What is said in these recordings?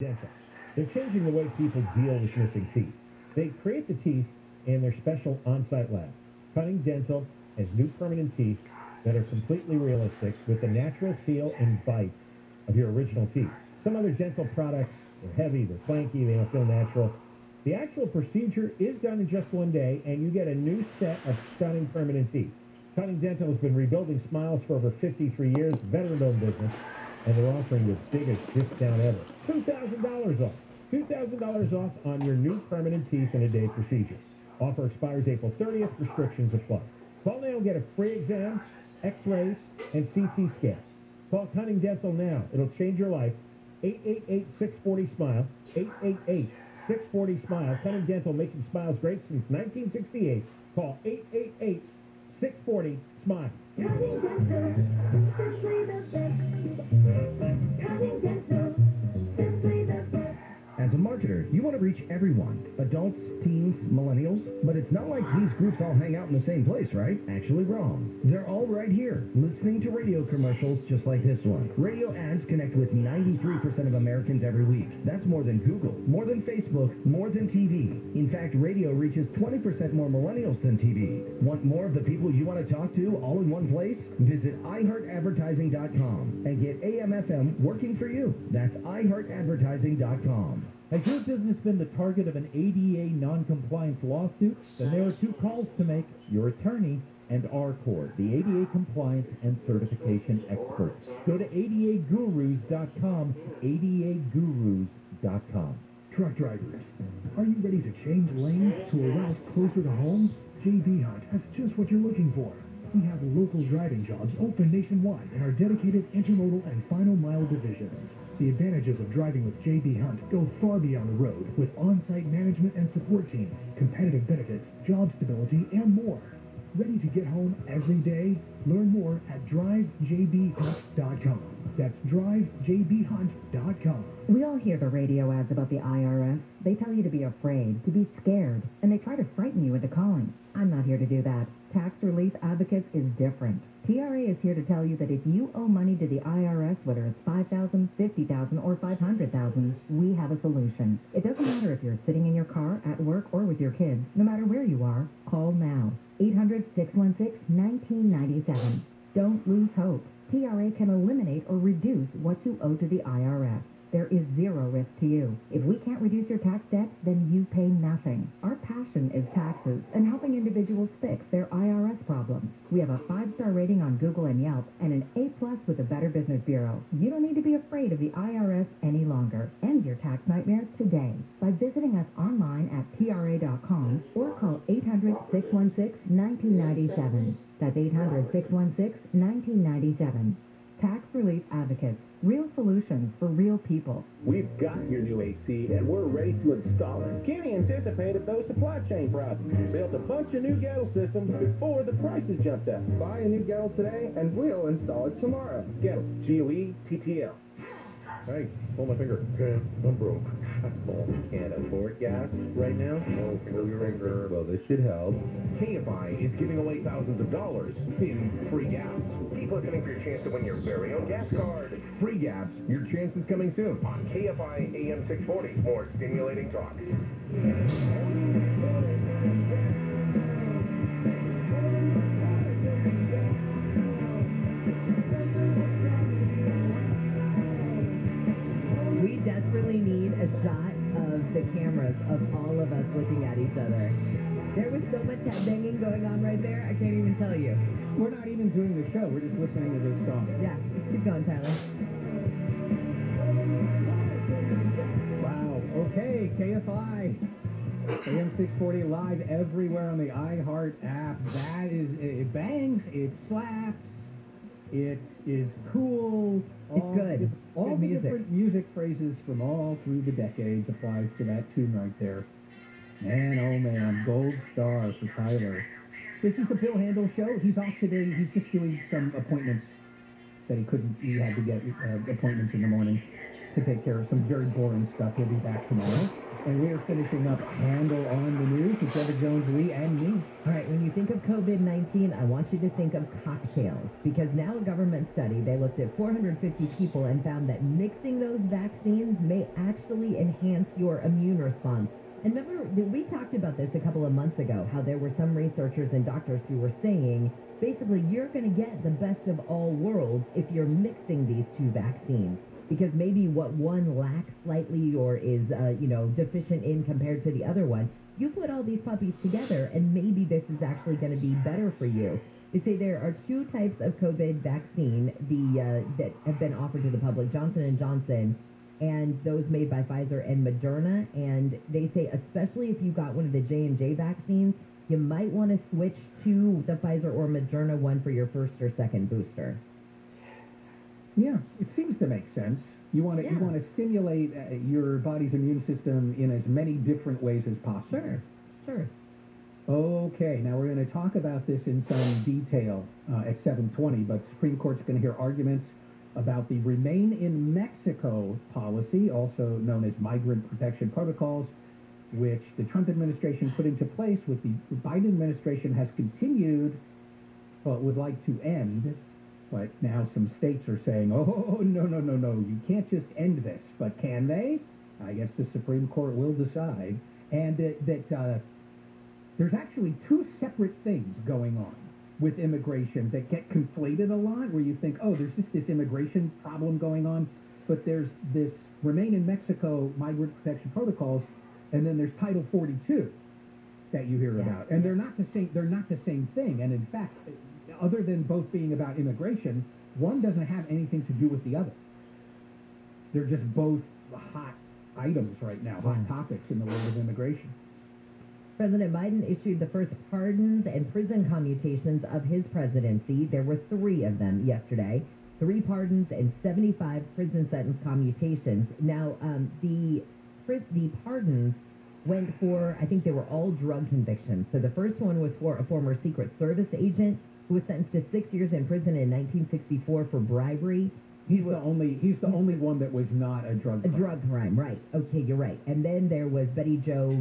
Dental. They're changing the way people deal with missing teeth. They create the teeth in their special on-site lab. Cunning Dental has new permanent teeth that are completely realistic with the natural feel and bite of your original teeth. Some other dental products are heavy, they're clanky, they don't feel natural. The actual procedure is done in just one day, and you get a new set of stunning permanent teeth. Cunning Dental has been rebuilding smiles for over 53 years, veteran-owned business, and they're offering the biggest discount ever. $2,000 off. $2,000 off on your new permanent teeth in a day procedure. Offer expires April 30th. Restrictions apply. Call now and get a free exam, x-rays, and CT scans. Call Cunning Dental now. It'll change your life. 888-640-SMILE. 888-640-SMILE. Cunning Dental, making smiles great since 1968. Call 888-640-SMILE. Cunning Dental, simply the best. Cunning Dental, simply the best. As a marketer, you want to reach everyone, adults, teens, millennials, but it's not like these groups all hang out in the same place, right? Actually wrong. They're all right here, listening to radio commercials just like this one. Radio ads connect with 93% of Americans every week. That's more than Google, more than Facebook, more than TV. In fact, radio reaches 20% more millennials than TV. Want more of the people you want to talk to all in one place? Visit iHeartAdvertising.com and get AM/FM working for you. That's iHeartAdvertising.com. Has your business been the target of an ADA non-compliance lawsuit? Then there are two calls to make: your attorney and our court, the ADA compliance and certification experts. Go to ADAgurus.com, ADAgurus.com. Truck drivers, are you ready to change lanes to a route closer to home? JB Hunt has just what you're looking for. We have local driving jobs open nationwide in our dedicated intermodal and final mile divisions. The advantages of driving with JB Hunt go far beyond the road, with on-site management and support teams, competitive benefits, job stability, and more. Ready to get home every day? Learn more at drivejbhunt.com. That's drivejbhunt.com. We all hear the radio ads about the IRS. They tell you to be afraid, to be scared, and they try to frighten you into calling. I'm not here to do that. Tax Relief Advocates is different. TRA is here to tell you that if you owe money to the IRS, whether it's $5,000, $50,000, or $500,000, we have a solution. It doesn't matter if you're sitting in your car, at work, or with your kids. No matter where you are, call now. 800-616-1997. Don't lose hope. TRA can eliminate or reduce what you owe to the IRS. There is zero risk to you. If we can't reduce your tax debt, then you pay nothing. Our passion is taxes and helping individuals fix their IRS problems. We have a 5-star rating on Google and Yelp and an A+ with the Better Business Bureau. You don't need to be afraid of the IRS any longer. End your tax nightmares today by visiting us online at TRA.com or call 800-616-1997. That's 800-616-1997. Tax Relief Advocates. Real solutions for real people. We've got your new AC, and we're ready to install it. Kenny anticipated those supply chain problems. Built a bunch of new Gettle systems before the prices jumped up. Buy a new Gettle today, and we'll install it tomorrow. Gettle, G-O-E-T-T-L. Hey, pull my finger. Okay, I'm broke. That's bull. Can't afford gas right now? No, pull your finger. Well, this should help. Kfi is giving away thousands of dollars in free gas. Keep listening for your chance to win your very own gas card. Free gas. Your chance is coming soon on KFI AM 640. More stimulating talk. We desperately need a shot of the cameras of all of us looking at each other. There was so much head banging going on right there, I can't even tell you. We're not even doing the show. We're just listening to this song. Yeah, keep going, Tyler. Wow. Okay, KFI. AM 640 live everywhere on the iHeart app. That is, it bangs, it slaps, it is cool. It's good. All Good the music. different music phrases from all through the decades applies to that tune right there. Man, oh man, gold star for Tyler. This is the Bill Handel Show. He's off today. He's just doing some appointments that he couldn't. He had to get appointments in the morning to take care of some very boring stuff. He'll be back tomorrow. And we're finishing up Handle on the News with Trevor Jones, Lee, and me. All right, when you think of COVID-19, I want you to think of cocktails, because now a government study, they looked at 450 people and found that mixing those vaccines may actually enhance your immune response. And remember, we talked about this a couple of months ago, how there were some researchers and doctors who were saying, basically, you're going to get the best of all worlds if you're mixing these two vaccines. Because maybe what one lacks slightly or is, deficient in compared to the other one, you put all these puppies together and maybe this is actually going to be better for you. They say there are two types of COVID vaccine that have been offered to the public, Johnson & Johnson and those made by Pfizer and Moderna. And they say especially if you got one of the J&J vaccines, you might want to switch to the Pfizer or Moderna one for your first or second booster. Yeah, it seems to make sense. You want to stimulate your body's immune system in as many different ways as possible. Sure. Okay, now we're going to talk about this in some detail at 7:20, but Supreme Court's going to hear arguments about the Remain in Mexico policy, also known as migrant protection protocols, which the Trump administration put into place, with the Biden administration has continued, but would like to end. But now some states are saying, oh, no, you can't just end this. But can they? I guess the Supreme Court will decide. And that there's actually two separate things going on with immigration that get conflated a lot, where you think, oh, there's just this immigration problem going on, but there's this Remain in Mexico migrant protection protocols, and then there's Title 42 that you hear about. And they're not the same thing. And in fact, other than both being about immigration, one doesn't have anything to do with the other. They're just both hot items right now, hot topics in the world of immigration. President Biden issued the first pardons and prison commutations of his presidency. There were 3 of them yesterday. 3 pardons and 75 prison sentence commutations. Now, the pardons went for, I think they were all drug convictions. So the first one was for a former Secret Service agent who was sentenced to 6 years in prison in 1964 for bribery. He's the only one that was not a drug crime. A drug crime, right. Okay, you're right. And then there was Betty Jo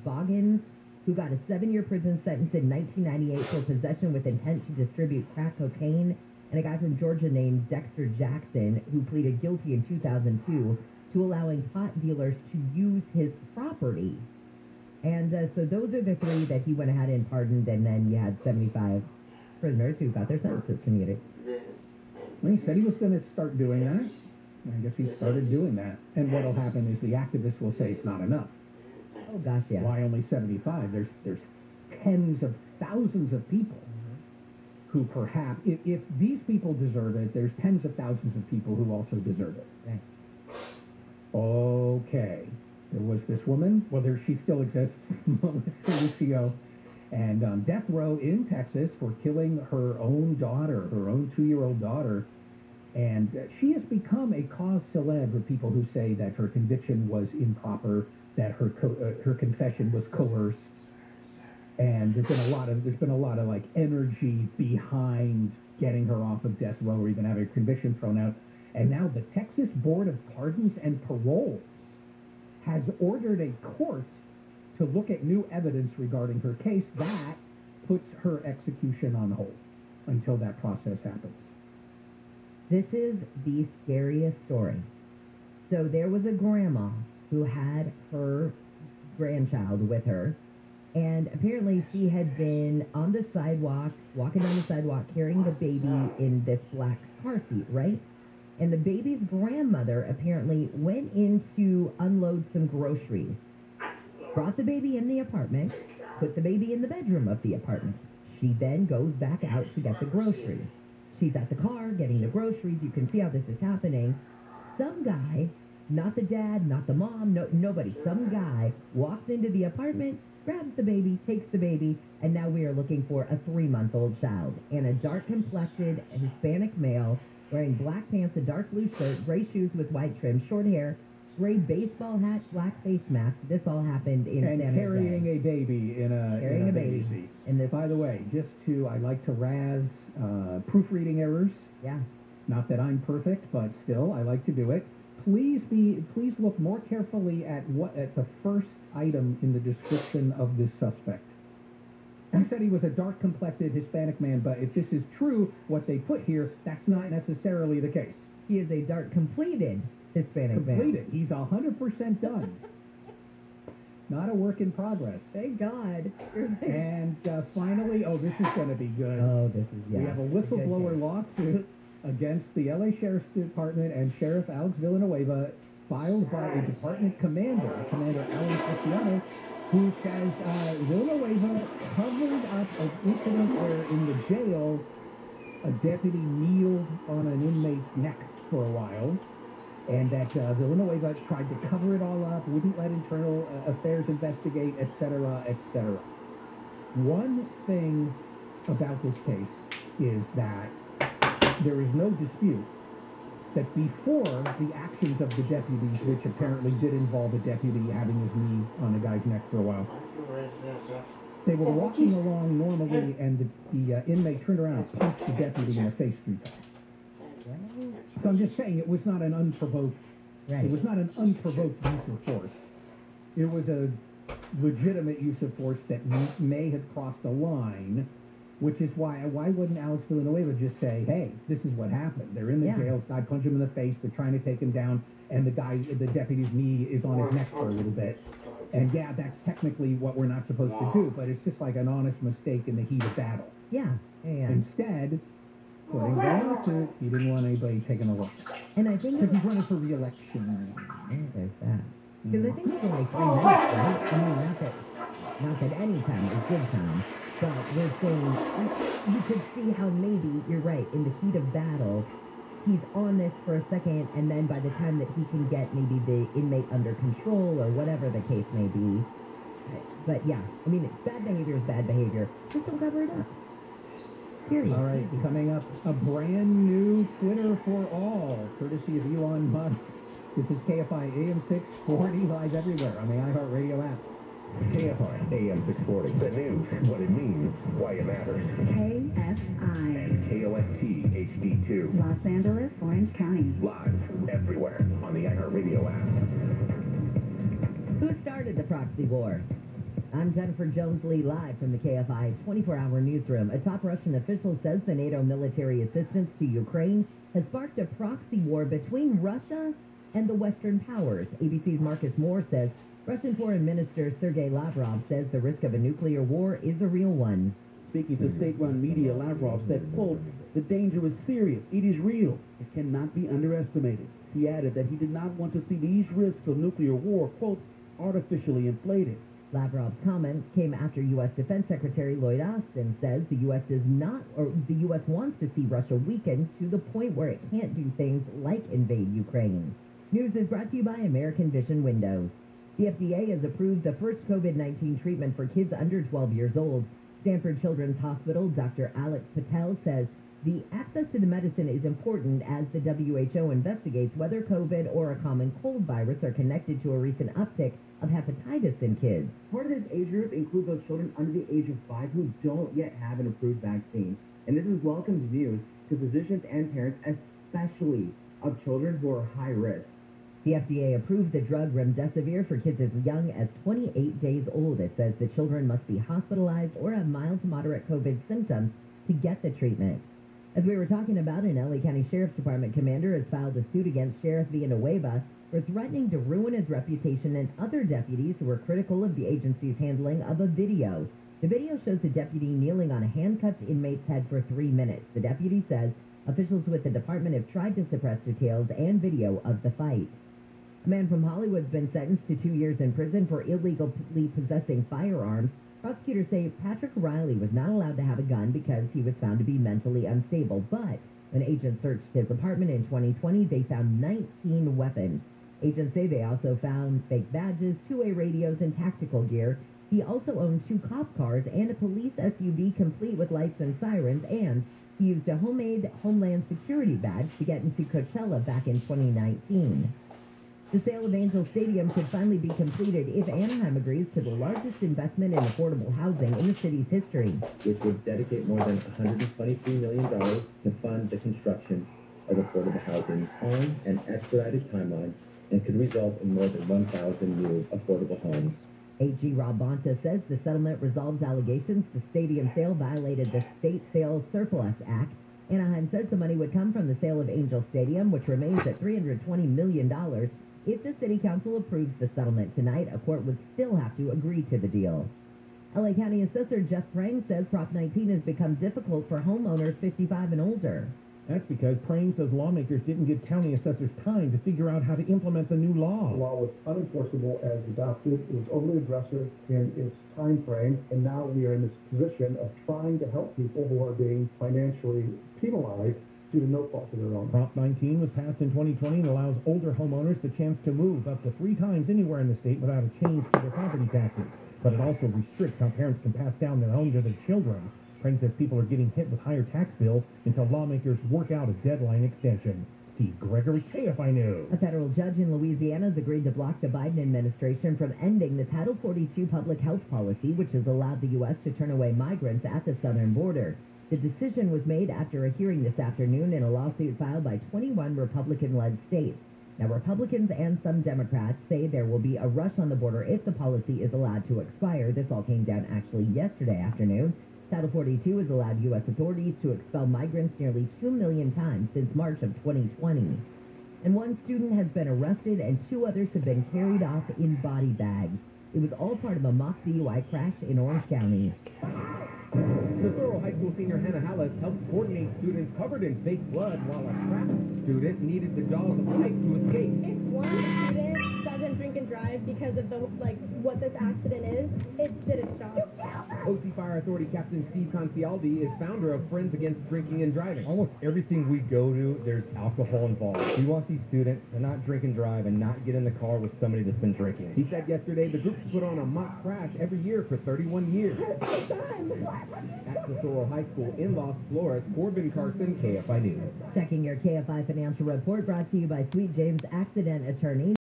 Boggins, who got a 7-year prison sentence in 1998 for possession with intent to distribute crack cocaine, and a guy from Georgia named Dexter Jackson, who pleaded guilty in 2002 to allowing pot dealers to use his property. And so those are the 3 that he went ahead and pardoned, and then you had 75 prisoners who got their sentences commuted. Well, he said he was going to start doing that. I guess he started doing that. And what will happen is the activists will say it's not enough. Oh, gosh, yeah. Why only 75? There's tens of thousands of people who perhaps, if these people deserve it, there's tens of thousands of people who also deserve it. Right. Okay. There was this woman, whether she still exists, Melissa Lucio, and death row in Texas for killing her own daughter, her own 2-year-old daughter. And she has become a cause célèbre of people who say that her conviction was improper, that her confession was coerced. And there's been a lot of like energy behind getting her off of death row or even having her conviction thrown out. And now the Texas Board of Pardons and Paroles has ordered a court to look at new evidence regarding her case. That puts her execution on hold until that process happens. This is the scariest story. So there was a grandma who had her grandchild with her, and apparently she had been on the sidewalk, walking down the sidewalk, carrying the baby in this black car seat, right? And the baby's grandmother apparently went in to unload some groceries, brought the baby in the apartment, put the baby in the bedroom of the apartment. She then goes back out to get the groceries. She's at the car getting the groceries. You can see how this is happening. Some guy, not the dad, not the mom, nobody, some guy walks into the apartment, grabs the baby, takes the baby, and now we are looking for a 3-month-old child. And a dark-complected Hispanic male wearing black pants, a dark blue shirt, gray shoes with white trim, short hair, gray baseball hat, black face mask. This all happened in San Jose. And carrying a baby in a baby seat. And by the way, I like to razz proofreading errors. Yeah. Not that I'm perfect, but still, I like to do it. please look more carefully at the first item in the description of this suspect. You said he was a dark-complected Hispanic man, but if this is true, what they put here, that's not necessarily the case. He is a dark completed Hispanic man. Completed. He's 100% done. Not a work in progress. Thank God. And finally, this is going to be good. Oh, this is, yeah. We have a whistleblower lawsuit against the L.A. Sheriff's Department and Sheriff Alex Villanueva, filed by a department commander, Commander Alan Cristiano, who says Villanueva covered up an incident where in the jail a deputy kneeled on an inmate's neck for a while, and that Villanueva tried to cover it all up, wouldn't let internal affairs investigate, etc., etc. One thing about this case is that there is no dispute that before the actions of the deputies, which apparently did involve a deputy having his knee on a guy's neck for a while, they were walking along normally, and the inmate turned around and punched the deputy in the face 3 times. So I'm just saying it was not an unprovoked, it was not an unprovoked use of force. It was a legitimate use of force that may have crossed a line, which is why wouldn't Alex Villanueva just say, hey, this is what happened. They're in the jail, I punch him in the face, they're trying to take him down, and the deputy's knee is on his neck for a little bit. And yeah, that's technically what we're not supposed to do, but it's just like an honest mistake in the heat of battle. Yeah. Instead, putting down to, he didn't want anybody taking a look. And I think because he's running for re-election. There's that. Because I think it's only 3 minutes, right? I mean, not that any time is good time. But we're saying, you could see how maybe, you're right, in the heat of battle, he's on this for a second, and then by the time that he can get maybe the inmate under control, or whatever the case may be. But yeah, I mean, bad behavior is bad behavior. Just don't cover it up. Period. All right, coming up, a brand new Twitter for all, courtesy of Elon Musk. This is KFI AM 640, live everywhere on the iHeartRadio app. KFI AM 640. The news, what it means, why it matters. KFI. And KOST HD2. Los Angeles, Orange County. Live everywhere on the iHeartRadio app. Who started the proxy war? I'm Jennifer Jones-Lee, live from the KFI 24-hour newsroom. A top Russian official says the NATO military assistance to Ukraine has sparked a proxy war between Russia and the Western powers. ABC's Marcus Moore says Russian Foreign Minister Sergei Lavrov says the risk of a nuclear war is a real one. Speaking to state-run media, Lavrov said, quote, "The danger is serious. It is real. It cannot be underestimated." He added that he did not want to see these risks of nuclear war, quote, artificially inflated. Lavrov's comments came after U.S. Defense Secretary Lloyd Austin says the U.S. does not, or the U.S. wants to see Russia weaken to the point where it can't do things like invade Ukraine. News is brought to you by American Vision Windows. The FDA has approved the first COVID-19 treatment for kids under 12 years old. Stanford Children's Hospital Dr. Alex Patel says the access to the medicine is important as the WHO investigates whether COVID or a common cold virus are connected to a recent uptick of hepatitis in kids. Part of this age group includes those children under the age of 5 who don't yet have an approved vaccine. And this is welcome news to physicians and parents, especially of children who are high risk. The FDA approved the drug remdesivir for kids as young as 28 days old. It says the children must be hospitalized or have mild to moderate COVID symptoms to get the treatment. As we were talking about, an LA County Sheriff's Department commander has filed a suit against Sheriff Villanueva for threatening to ruin his reputation and other deputies who were critical of the agency's handling of a video. The video shows the deputy kneeling on a handcuffed inmate's head for 3 minutes. The deputy says officials with the department have tried to suppress details and video of the fight. A man from Hollywood's been sentenced to 2 years in prison for illegally possessing firearms. Prosecutors say Patrick Riley was not allowed to have a gun because he was found to be mentally unstable. But when agents searched his apartment in 2020, they found 19 weapons. Agents say they also found fake badges, two-way radios, and tactical gear. He also owned 2 cop cars and a police SUV complete with lights and sirens, and he used a homemade Homeland Security badge to get into Coachella back in 2019. The sale of Angel Stadium could finally be completed if Anaheim agrees to the largest investment in affordable housing in the city's history. Which would dedicate more than $123 million to fund the construction of affordable housing on an expedited timeline and could result in more than 1,000 new affordable homes. AG Rob Bonta says the settlement resolves allegations the stadium sale violated the State Sales Surplus Act. Anaheim says the money would come from the sale of Angel Stadium, which remains at $320 million. If the city council approves the settlement tonight, a court would still have to agree to the deal. LA County Assessor Jeff Prang says Prop 19 has become difficult for homeowners 55 and older. That's because Prang says lawmakers didn't give county assessors time to figure out how to implement the new law. The law was unenforceable as adopted. It was overly aggressive in its time frame, and now we are in this position of trying to help people who are being financially penalized due to no fault of their own. Prop 19 was passed in 2020 and allows older homeowners the chance to move up to 3 times anywhere in the state without a change to their property taxes. But it also restricts how parents can pass down their home to their children. Prang says people are getting hit with higher tax bills until lawmakers work out a deadline extension. Steve Gregory, KFI News. A federal judge in Louisiana has agreed to block the Biden administration from ending the Title 42 public health policy, which has allowed the U.S. to turn away migrants at the southern border. The decision was made after a hearing this afternoon in a lawsuit filed by 21 Republican-led states. Now, Republicans and some Democrats say there will be a rush on the border if the policy is allowed to expire. This all came down actually yesterday afternoon. Title 42 has allowed U.S. authorities to expel migrants nearly 2 million times since March of 2020. And one student has been arrested and 2 others have been carried off in body bags. It was all part of a mock DUI crash in Orange County. Cicero High School senior Hannah Hallis helped coordinate students covered in fake blood while a trapped student needed the jaws of life to escape. If one student doesn't drink and drive because of what this accident is, it didn't stop. OC Fire Authority Captain Steve Concialdi is founder of Friends Against Drinking and Driving. Almost everything we go to, there's alcohol involved. We want these students to not drink and drive and not get in the car with somebody that's been drinking. He said yesterday the group put on a mock crash every year for 31 years. At Cicero High School in Los Flores, Corbin Carson, KFI News. Checking your KFI financial report brought to you by Sweet James Accident Attorneys.